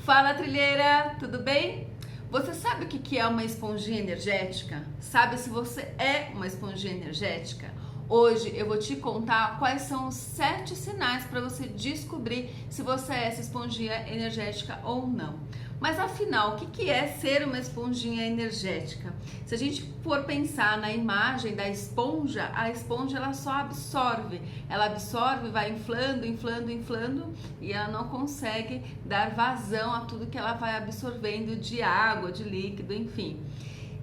Fala, trilheira, tudo bem? Você sabe o que é uma esponjinha energética? Sabe se você é uma esponjinha energética? Hoje eu vou te contar quais são os 7 sinais para você descobrir se você é essa esponjinha energética ou não. Mas afinal, o que é ser uma esponjinha energética? Se a gente for pensar na imagem da esponja, a esponja ela só absorve. Ela absorve, vai inflando, inflando, inflando e ela não consegue dar vazão a tudo que ela vai absorvendo de água, de líquido, enfim.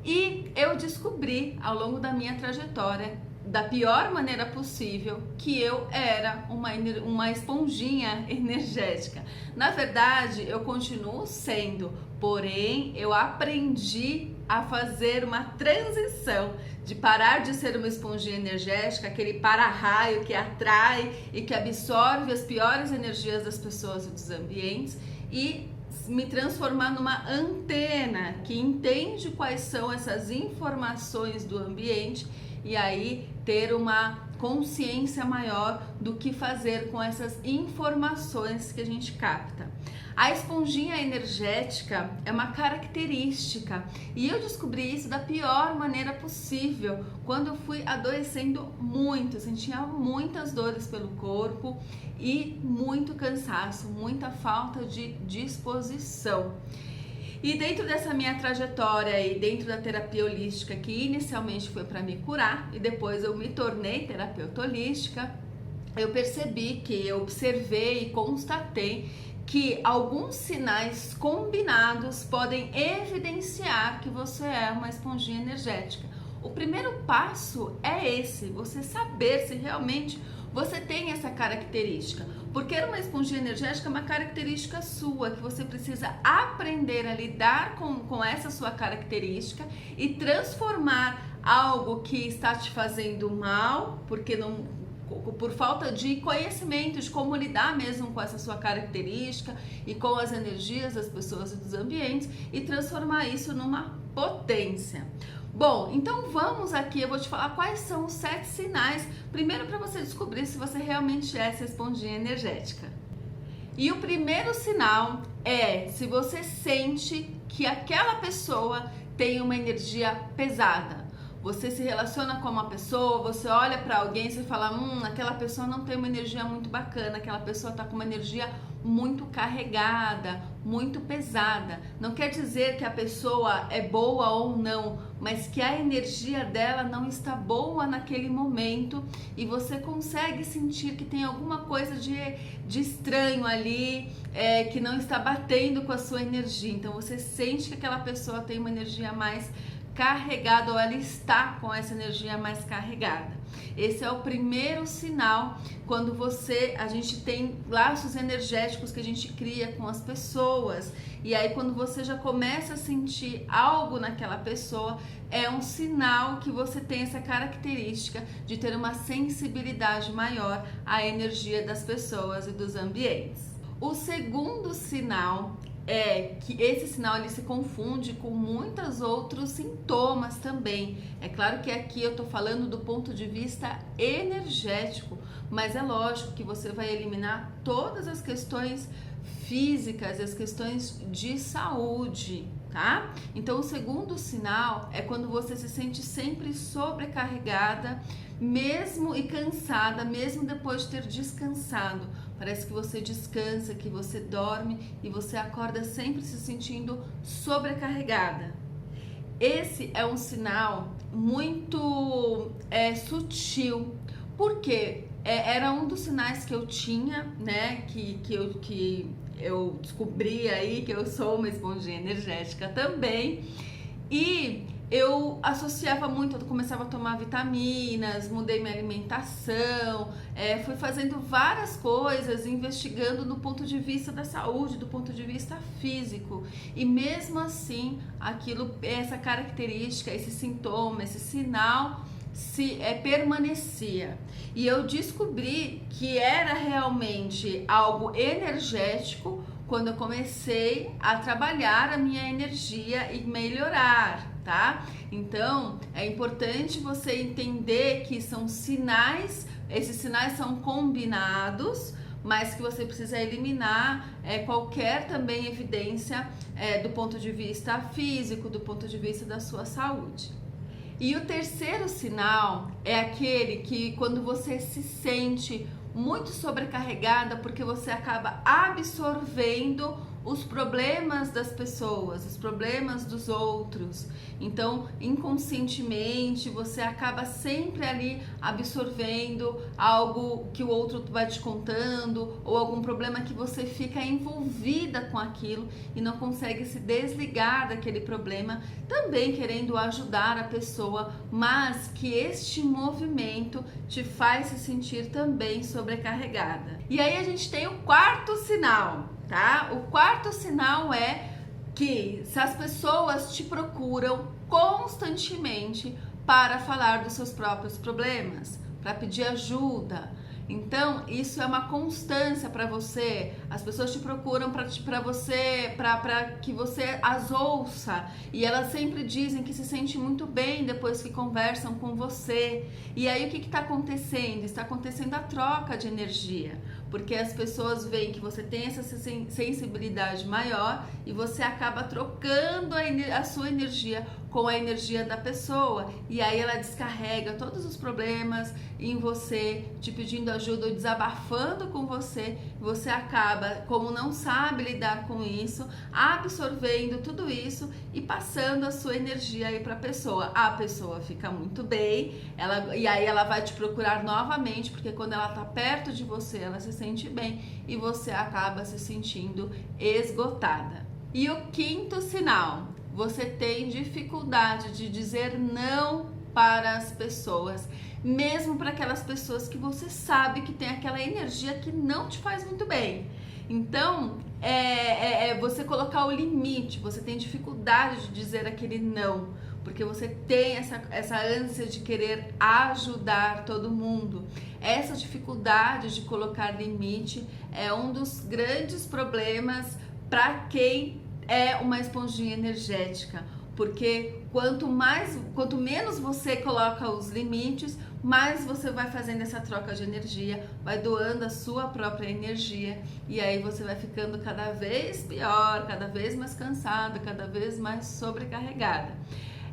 E eu descobri ao longo da minha trajetória, da pior maneira possível, que eu era uma esponjinha energética. Na verdade, eu continuo sendo, porém eu aprendi a fazer uma transição de parar de ser uma esponjinha energética, aquele para-raio que atrai e que absorve as piores energias das pessoas e dos ambientes, e me transformar numa antena que entende quais são essas informações do ambiente e aí ter uma consciência maior do que fazer com essas informações que a gente capta. A esponjinha energética é uma característica e eu descobri isso da pior maneira possível quando eu fui adoecendo muito, sentia muitas dores pelo corpo e muito cansaço, muita falta de disposição. E dentro dessa minha trajetória e dentro da terapia holística, que inicialmente foi para me curar e depois eu me tornei terapeuta holística, eu percebi que eu observei e constatei que alguns sinais combinados podem evidenciar que você é uma esponjinha energética. O primeiro passo é esse, você saber se realmente você tem essa característica. Porque uma esponjinha energética é uma característica sua, que você precisa aprender a lidar com essa sua característica e transformar algo que está te fazendo mal, porque não, por falta de conhecimento de como lidar mesmo com essa sua característica e com as energias das pessoas e dos ambientes, e transformar isso numa potência. Bom, então vamos aqui, eu vou te falar quais são os 7 sinais, primeiro para você descobrir se você realmente é essa esponjinha energética. E o primeiro sinal é se você sente que aquela pessoa tem uma energia pesada. Você se relaciona com uma pessoa, você olha para alguém e você fala, aquela pessoa não tem uma energia muito bacana, aquela pessoa está com uma energia muito carregada, muito pesada. Não quer dizer que a pessoa é boa ou não, mas que a energia dela não está boa naquele momento e você consegue sentir que tem alguma coisa de estranho ali, que não está batendo com a sua energia. Então você sente que aquela pessoa tem uma energia mais carregada ou ela está com essa energia mais carregada. Esse é o primeiro sinal quando a gente tem laços energéticos que a gente cria com as pessoas, e aí quando você já começa a sentir algo naquela pessoa, é um sinal que você tem essa característica de ter uma sensibilidade maior à energia das pessoas e dos ambientes. O segundo sinal é que esse sinal ele se confunde com muitos outros sintomas também. É claro que aqui eu tô falando do ponto de vista energético, mas é lógico que você vai eliminar todas as questões físicas, as questões de saúde, tá? Então o segundo sinal é quando você se sente sempre sobrecarregada, mesmo e cansada, mesmo depois de ter descansado. Parece que você descansa, que você dorme e você acorda sempre se sentindo sobrecarregada. Esse é um sinal muito sutil, porque era um dos sinais que eu tinha, né, que eu descobri aí que eu sou uma esponjinha energética também, e eu associava muito, eu começava a tomar vitaminas, mudei minha alimentação, fui fazendo várias coisas, investigando do ponto de vista da saúde, do ponto de vista físico, e mesmo assim, essa característica, esse sintoma, esse sinal permanecia. E eu descobri que era realmente algo energético quando eu comecei a trabalhar a minha energia e melhorar, tá? Então, é importante você entender que são sinais, esses sinais são combinados, mas que você precisa eliminar qualquer também evidência do ponto de vista físico, do ponto de vista da sua saúde. E o terceiro sinal é aquele que quando você se sente muito sobrecarregada porque você acaba absorvendo os problemas das pessoas, os problemas dos outros. Então, inconscientemente, você acaba sempre ali absorvendo algo que o outro vai te contando ou algum problema que você fica envolvida com aquilo e não consegue se desligar daquele problema, também querendo ajudar a pessoa, mas que este movimento te faz se sentir também sobrecarregada. E aí a gente tem o quarto sinal, tá? O quarto sinal é que se as pessoas te procuram constantemente para falar dos seus próprios problemas, para pedir ajuda, então isso é uma constância para você. As pessoas te procuram para que você as ouça, e elas sempre dizem que se sentem muito bem depois que conversam com você. E aí o que está acontecendo? Está acontecendo a troca de energia, porque as pessoas veem que você tem essa sensibilidade maior e você acaba trocando a sua energia com a energia da pessoa, e aí ela descarrega todos os problemas em você, te pedindo ajuda ou desabafando com você. Você acaba, como não sabe lidar com isso, absorvendo tudo isso e passando a sua energia aí para a pessoa. A pessoa fica muito bem, e aí ela vai te procurar novamente, porque quando ela tá perto de você, ela se sente bem e você acaba se sentindo esgotada. E o quinto sinal: você tem dificuldade de dizer não para as pessoas, mesmo para aquelas pessoas que você sabe que tem aquela energia que não te faz muito bem. Então, você colocar o limite, você tem dificuldade de dizer aquele não, porque você tem essa ânsia de querer ajudar todo mundo. Essa dificuldade de colocar limite é um dos grandes problemas para quem é uma esponjinha energética, porque quanto menos você coloca os limites, mais você vai fazendo essa troca de energia, vai doando a sua própria energia, e aí você vai ficando cada vez pior, cada vez mais cansada, cada vez mais sobrecarregada.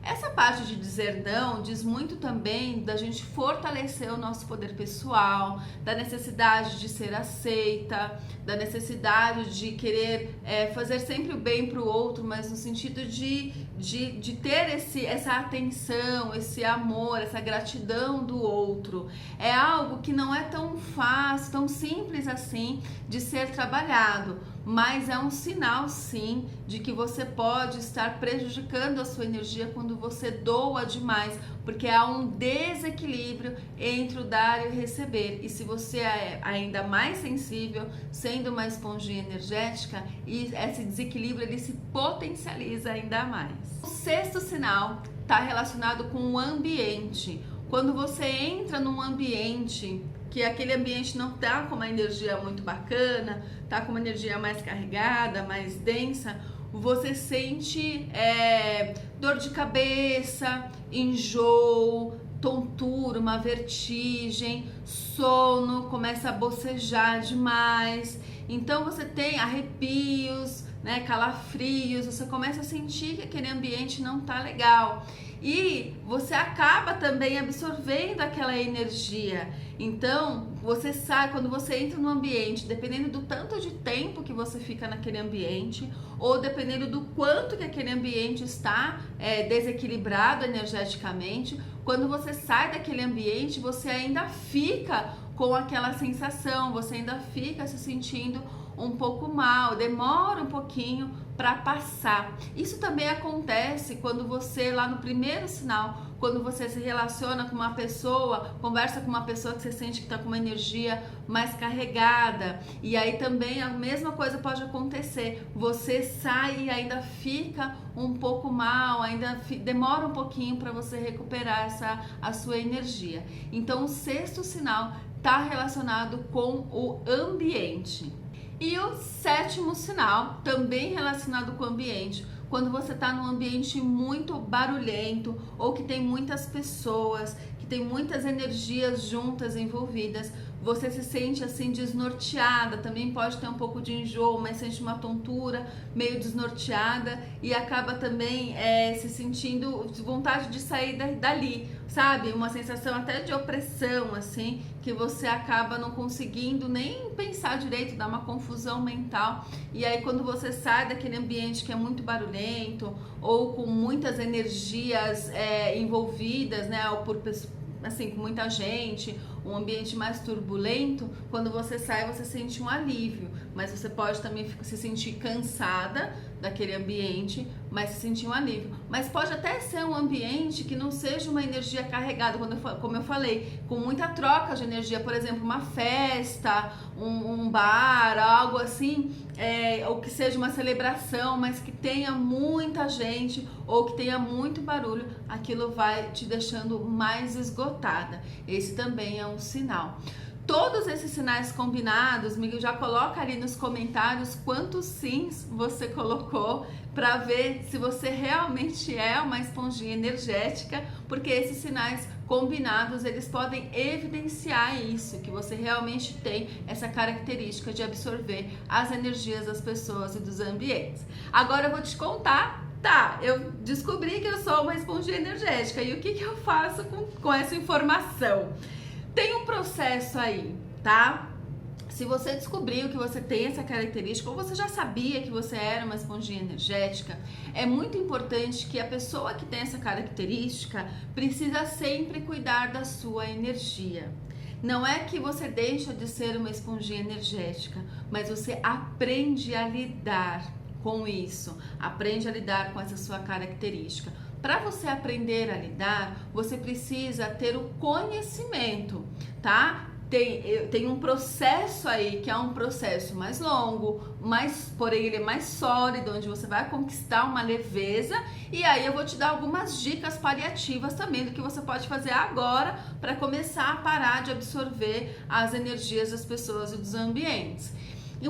Essa parte de dizer não diz muito também da gente fortalecer o nosso poder pessoal, da necessidade de ser aceita, da necessidade de querer fazer sempre o bem para o outro, mas no sentido de ter essa atenção, esse amor, essa gratidão do outro. É algo que não é tão fácil, tão simples assim de ser trabalhado, mas é um sinal sim de que você pode estar prejudicando a sua energia quando você doa demais, porque há um desequilíbrio entre o dar e o receber. E se você é ainda mais sensível, sendo uma esponjinha energética, e esse desequilíbrio ele se potencializa ainda mais. O sexto sinal está relacionado com o ambiente. Quando você entra num ambiente que aquele ambiente não tá com uma energia muito bacana, tá com uma energia mais carregada, mais densa, você sente dor de cabeça, enjoo, tontura, uma vertigem, sono, começa a bocejar demais. Então você tem arrepios, calafrios, você começa a sentir que aquele ambiente não tá legal. E você acaba também absorvendo aquela energia. Então, você sabe, quando você entra no ambiente, dependendo do tanto de tempo que você fica naquele ambiente, ou dependendo do quanto que aquele ambiente está desequilibrado energeticamente, quando você sai daquele ambiente, você ainda fica com aquela sensação, você ainda fica se sentindo um pouco mal, demora um pouquinho para passar. Isso também acontece quando você, lá no primeiro sinal, quando você se relaciona com uma pessoa, conversa com uma pessoa que você sente que está com uma energia mais carregada, e aí também a mesma coisa pode acontecer, você sai e ainda fica um pouco mal, ainda demora um pouquinho para você recuperar a sua energia. Então o sexto sinal está relacionado com o ambiente. E o sétimo sinal, também relacionado com o ambiente, quando você está num ambiente muito barulhento ou que tem muitas pessoas, que tem muitas energias juntas envolvidas, você se sente assim desnorteada, também pode ter um pouco de enjoo, mas sente uma tontura, meio desnorteada e acaba também se sentindo vontade de sair dali, sabe? Uma sensação até de opressão, assim, que você acaba não conseguindo nem pensar direito, dá uma confusão mental. E aí quando você sai daquele ambiente que é muito barulhento ou com muitas energias envolvidas, né, ou por assim, com muita gente, um ambiente mais turbulento, quando você sai você sente um alívio, mas você pode também se sentir cansada daquele ambiente, mas se sentir um alívio. Mas pode até ser um ambiente que não seja uma energia carregada, como eu falei, com muita troca de energia, por exemplo, uma festa, um bar, algo assim, ou que seja uma celebração, mas que tenha muita gente ou que tenha muito barulho, aquilo vai te deixando mais esgotada. Esse também é um sinal. Todos esses sinais combinados, Miguel, já coloca ali nos comentários quantos sims você colocou para ver se você realmente é uma esponjinha energética, porque esses sinais combinados, eles podem evidenciar isso, que você realmente tem essa característica de absorver as energias das pessoas e dos ambientes. Agora eu vou te contar. Tá, eu descobri que eu sou uma esponjinha energética e o que eu faço com essa informação? Tem um processo aí, tá? Se você descobriu que você tem essa característica ou você já sabia que você era uma esponjinha energética, é muito importante que a pessoa que tem essa característica precisa sempre cuidar da sua energia. Não é que você deixa de ser uma esponjinha energética, mas você aprende a lidar com isso, aprende a lidar com essa sua característica. Para você aprender a lidar, você precisa ter o conhecimento, tá? Tem um processo aí que é um processo mais longo, porém ele é mais sólido, onde você vai conquistar uma leveza. E aí eu vou te dar algumas dicas paliativas também do que você pode fazer agora para começar a parar de absorver as energias das pessoas e dos ambientes. E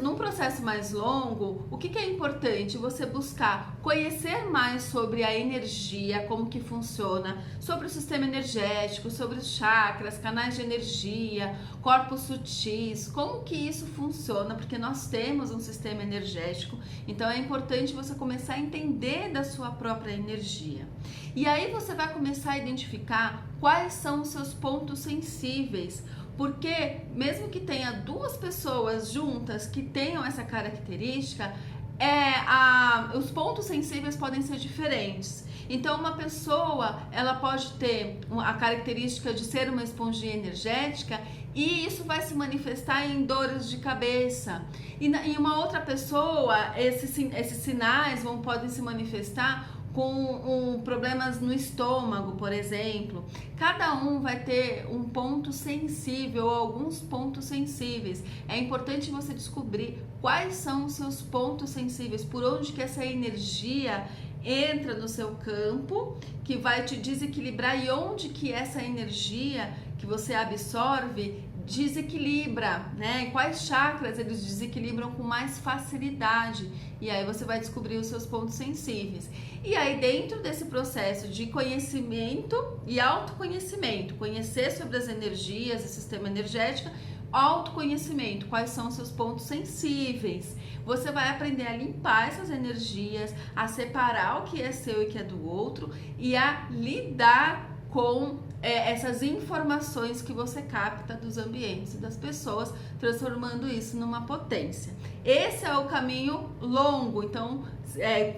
num processo mais longo, o que é importante? Você buscar conhecer mais sobre a energia, como que funciona, sobre o sistema energético, sobre os chakras, canais de energia, corpos sutis, como que isso funciona, porque nós temos um sistema energético, então é importante você começar a entender da sua própria energia. E aí você vai começar a identificar quais são os seus pontos sensíveis, porque mesmo que tenha duas pessoas juntas que tenham essa característica, os pontos sensíveis podem ser diferentes. Então uma pessoa, ela pode ter a característica de ser uma esponjinha energética e isso vai se manifestar em dores de cabeça. E em uma outra pessoa, esses sinais podem se manifestar com problemas no estômago, por exemplo. Cada um vai ter um ponto sensível ou alguns pontos sensíveis. É importante você descobrir quais são os seus pontos sensíveis, por onde que essa energia entra no seu campo, que vai te desequilibrar e onde que essa energia que você absorve desequilibra, né? Quais chakras eles desequilibram com mais facilidade. E aí você vai descobrir os seus pontos sensíveis. E aí dentro desse processo de conhecimento e autoconhecimento, conhecer sobre as energias, o sistema energético, autoconhecimento, quais são os seus pontos sensíveis. Você vai aprender a limpar essas energias, a separar o que é seu e o que é do outro e a lidar com essas informações que você capta dos ambientes e das pessoas, transformando isso numa potência. Esse é o caminho longo, então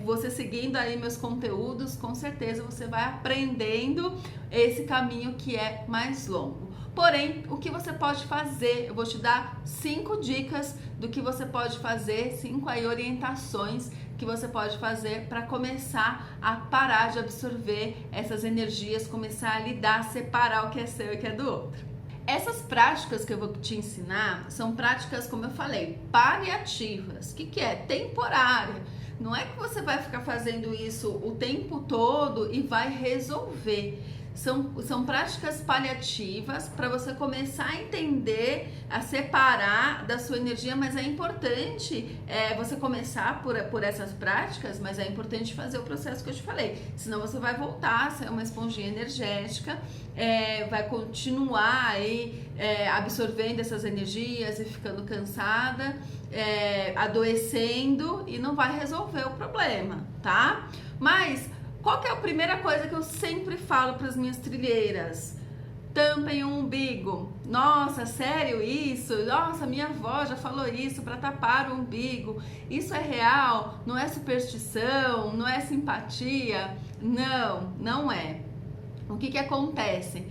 você seguindo aí meus conteúdos, com certeza você vai aprendendo esse caminho que é mais longo. Porém, o que você pode fazer? Eu vou te dar 5 dicas do que você pode fazer, 5 aí orientações que você pode fazer para começar a parar de absorver essas energias, começar a lidar, separar o que é seu e o que é do outro. Essas práticas que eu vou te ensinar são práticas, como eu falei, paliativas. O que é? Temporária. Não é que você vai ficar fazendo isso o tempo todo e vai resolver. São práticas paliativas para você começar a entender, a separar da sua energia, mas é importante você começar por essas práticas, mas é importante fazer o processo que eu te falei, senão você vai voltar a ser uma esponjinha energética, vai continuar aí absorvendo essas energias e ficando cansada, adoecendo e não vai resolver o problema, tá? Mas qual que é a primeira coisa que eu sempre falo para as minhas trilheiras? Tampem o umbigo. Nossa, sério isso? Nossa, minha avó já falou isso para tapar o umbigo. Isso é real? Não é superstição? Não é simpatia? Não, não é. O que que acontece?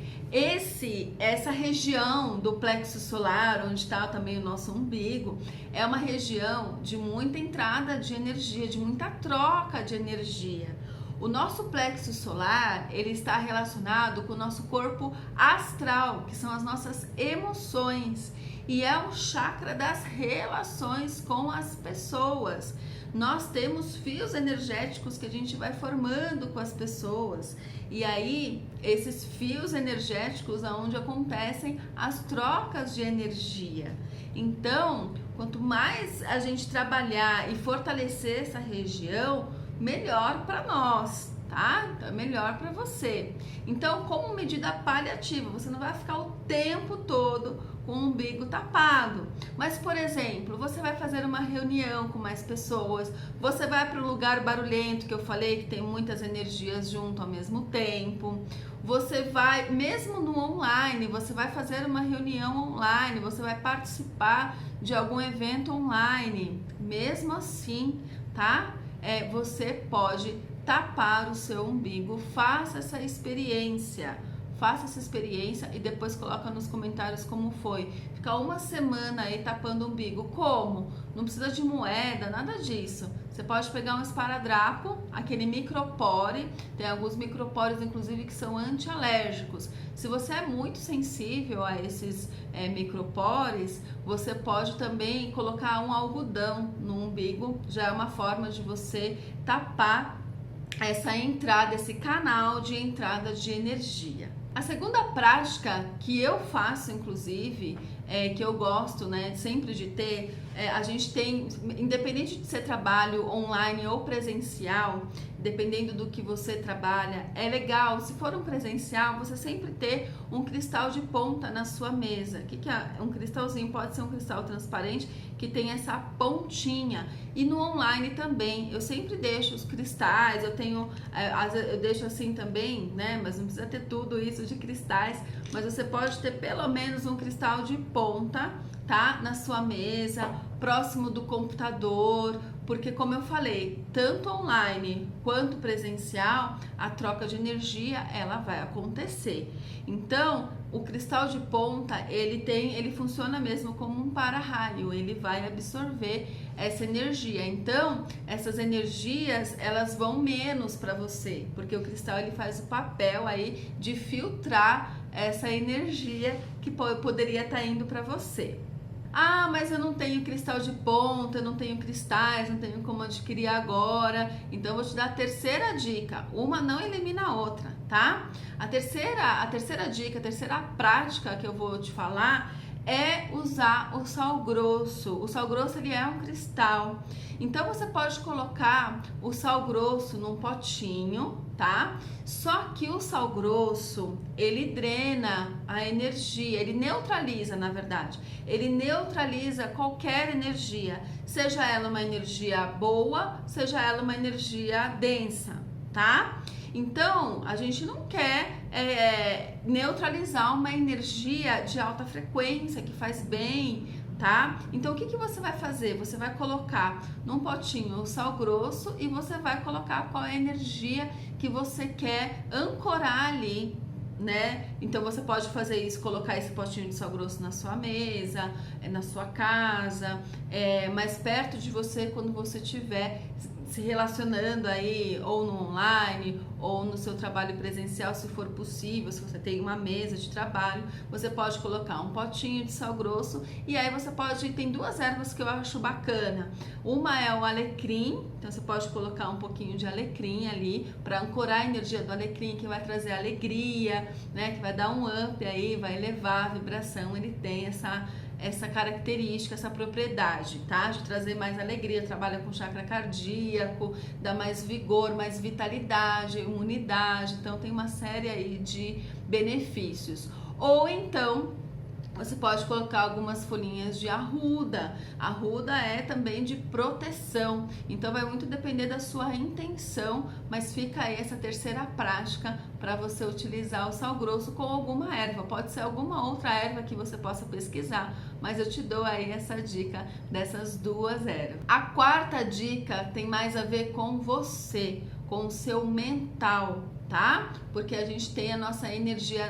Essa região do plexo solar, onde está também o nosso umbigo, é uma região de muita entrada de energia, de muita troca de energia. O nosso plexo solar, ele está relacionado com o nosso corpo astral, que são as nossas emoções, e é o chakra das relações com as pessoas. Nós temos fios energéticos que a gente vai formando com as pessoas, e aí esses fios energéticos aonde acontecem as trocas de energia. Então, quanto mais a gente trabalhar e fortalecer essa região, melhor para nós, tá? Então é melhor para você. Então, como medida paliativa, você não vai ficar o tempo todo com o umbigo tapado. Mas, por exemplo, você vai fazer uma reunião com mais pessoas, você vai para um lugar barulhento, que eu falei que tem muitas energias junto ao mesmo tempo. Você vai, mesmo no online, você vai fazer uma reunião online, você vai participar de algum evento online. Mesmo assim, tá? Você pode tapar o seu umbigo. Faça essa experiência e depois coloca nos comentários como foi. Ficar uma semana aí tapando o umbigo. Como? Não precisa de moeda, nada disso. Você pode pegar um esparadrapo, aquele micropore, tem alguns micropores inclusive que são antialérgicos. Se você é muito sensível a esses micropores, você pode também colocar um algodão no umbigo, já é uma forma de você tapar essa entrada, esse canal de entrada de energia. A segunda prática que eu faço, inclusive, que eu gosto, né, sempre de ter, a gente tem, independente de ser trabalho online ou presencial, dependendo do que você trabalha, é legal, se for um presencial, você sempre ter um cristal de ponta na sua mesa. O que é um cristalzinho? Pode ser um cristal transparente que tem essa pontinha. E no online também, eu sempre deixo os cristais, eu deixo assim também, né? Mas não precisa ter tudo isso de cristais, mas você pode ter pelo menos um cristal de ponta, tá? Na sua mesa, próximo do computador, porque como eu falei, tanto online quanto presencial, a troca de energia, ela vai acontecer. Então, o cristal de ponta, ele funciona mesmo como um para-raio, ele vai absorver essa energia. Então, essas energias, elas vão menos para você, porque o cristal ele faz o papel aí de filtrar essa energia que poderia estar indo para você. Ah, mas eu não tenho cristal de ponta, eu não tenho cristais, não tenho como adquirir agora. Então eu vou te dar a terceira dica. Uma não elimina a outra, tá? A terceira dica, a terceira prática que eu vou te falar é usar o sal grosso. O sal grosso ele é um cristal. Então você pode colocar o sal grosso num potinho, tá? Só que o sal grosso, ele drena a energia, ele neutraliza, na verdade. Ele neutraliza qualquer energia, seja ela uma energia boa, seja ela uma energia densa, tá? Então, a gente não quer neutralizar uma energia de alta frequência que faz bem, tá? Então, o que você vai fazer? Você vai colocar num potinho o sal grosso e você vai colocar qual é a energia que você quer ancorar ali, né? Então, você pode fazer isso, colocar esse potinho de sal grosso na sua mesa, na sua casa, mais perto de você quando você tiver. se relacionando aí ou no online ou no seu trabalho presencial, se for possível, se você tem uma mesa de trabalho, você pode colocar um potinho de sal grosso e aí você pode, tem duas ervas que eu acho bacana. Uma é o alecrim, então você pode colocar um pouquinho de alecrim ali para ancorar a energia do alecrim, que vai trazer alegria, né, que vai dar um up aí, vai elevar a vibração, ele tem essa característica, essa propriedade, tá? De trazer mais alegria, trabalha com chakra cardíaco, dá mais vigor, mais vitalidade, imunidade, então tem uma série aí de benefícios. Ou então, você pode colocar algumas folhinhas de arruda. Arruda é também de proteção, então vai muito depender da sua intenção, mas fica aí essa terceira prática para você utilizar o sal grosso com alguma erva. Pode ser alguma outra erva que você possa pesquisar, mas eu te dou aí essa dica dessas duas ervas. A quarta dica tem mais a ver com você, com o seu mental, tá? Porque a gente tem a nossa energia,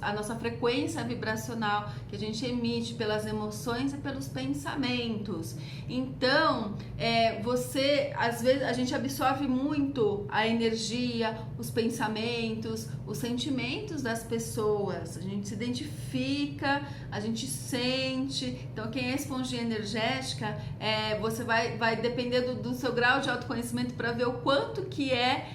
a nossa frequência vibracional que a gente emite pelas emoções e pelos pensamentos. Então, você, às vezes, a gente absorve muito a energia, os pensamentos, os sentimentos das pessoas. A gente se identifica, a gente sente. Então, quem é esponjinha energética, você vai depender do seu grau de autoconhecimento para ver o quanto que é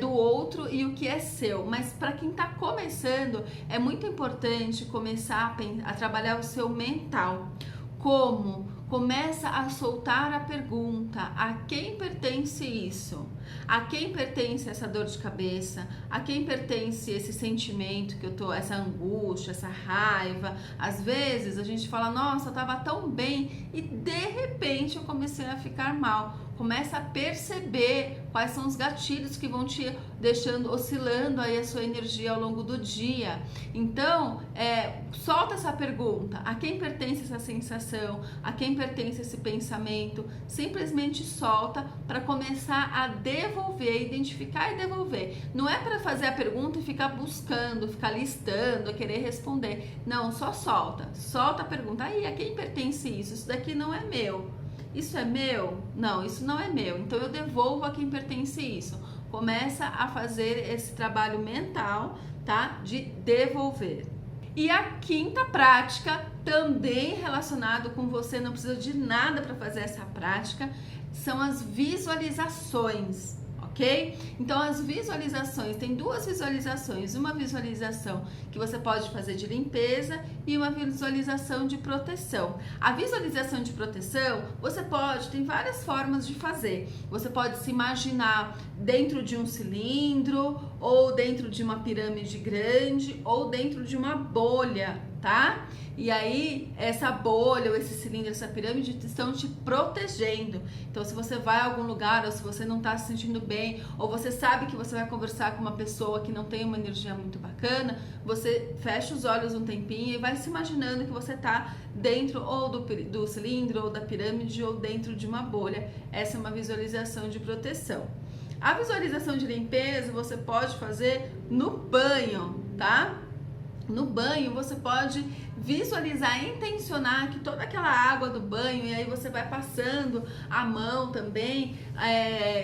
do outro e o que é seu. Mas para quem está começando, é muito importante começar a trabalhar o seu mental. Como? Começa a soltar a pergunta: a quem pertence isso? A quem pertence essa dor de cabeça? A quem pertence esse sentimento que eu tô, essa angústia, essa raiva? Às vezes a gente fala: nossa, eu tava tão bem e de repente eu comecei a ficar mal. Começa a perceber quais são os gatilhos que vão te deixando oscilando aí a sua energia ao longo do dia. Então, solta essa pergunta: a quem pertence essa sensação? A quem pertence esse pensamento? Simplesmente solta para começar a devolver, identificar e devolver. Não é para fazer a pergunta e ficar buscando, ficar listando, querer responder. Não, só solta. Solta a pergunta: aí, a quem pertence isso? Isso daqui não é meu. Isso é meu? Não, isso não é meu. Então eu devolvo a quem pertence isso. Começa a fazer esse trabalho mental, tá? De devolver. E a quinta prática, também relacionado com você, não precisa de nada para fazer essa prática, são as visualizações. Ok? Então as visualizações, tem duas visualizações, uma visualização que você pode fazer de limpeza e uma visualização de proteção. A visualização de proteção, tem várias formas de fazer. Você pode se imaginar dentro de um cilindro, ou dentro de uma pirâmide grande, ou dentro de uma bolha, tá? E aí, essa bolha, ou esse cilindro, essa pirâmide estão te protegendo. Então, se você vai a algum lugar, ou se você não está se sentindo bem, ou você sabe que você vai conversar com uma pessoa que não tem uma energia muito bacana, você fecha os olhos um tempinho e vai se imaginando que você está dentro ou do cilindro, ou da pirâmide, ou dentro de uma bolha. Essa é uma visualização de proteção. A visualização de limpeza você pode fazer no banho, tá? No banho você pode visualizar, intencionar que toda aquela água do banho, e aí você vai passando a mão também,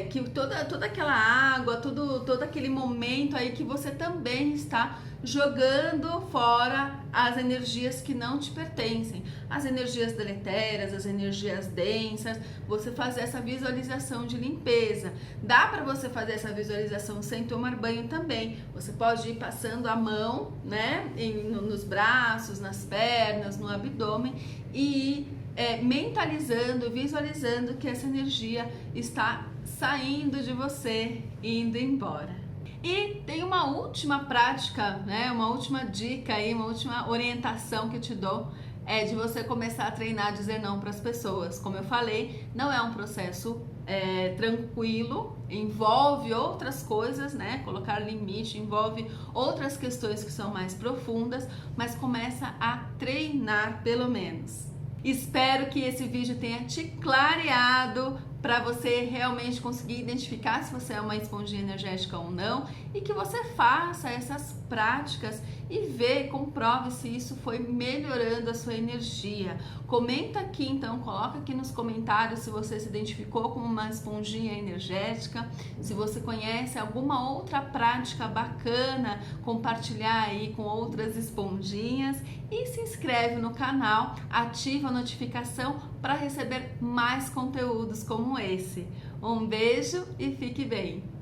que toda aquela água, todo aquele momento aí que você também está jogando fora as energias que não te pertencem, as energias deletérias, as energias densas. Você fazer essa visualização de limpeza. Dá para você fazer essa visualização sem tomar banho também. Você pode ir passando a mão, né, nos braços, nas pernas, no abdômen e ir mentalizando, visualizando que essa energia está saindo de você, indo embora. E tem uma última prática, né? Uma última dica aí, uma última orientação que eu te dou, é de você começar a treinar a dizer não para as pessoas. Como eu falei, não é um processo tranquilo, envolve outras coisas, né? Colocar limite envolve outras questões que são mais profundas, mas começa a treinar pelo menos. Espero que esse vídeo tenha te clareado para você realmente conseguir identificar se você é uma esponjinha energética ou não, e que você faça essas práticas e comprove se isso foi melhorando a sua energia. Comenta aqui então, coloca aqui nos comentários se você se identificou como uma esponjinha energética, se você conhece alguma outra prática bacana, compartilhar aí com outras esponjinhas, e se inscreve no canal, ativa a notificação para receber mais conteúdos como esse. Um beijo e fique bem!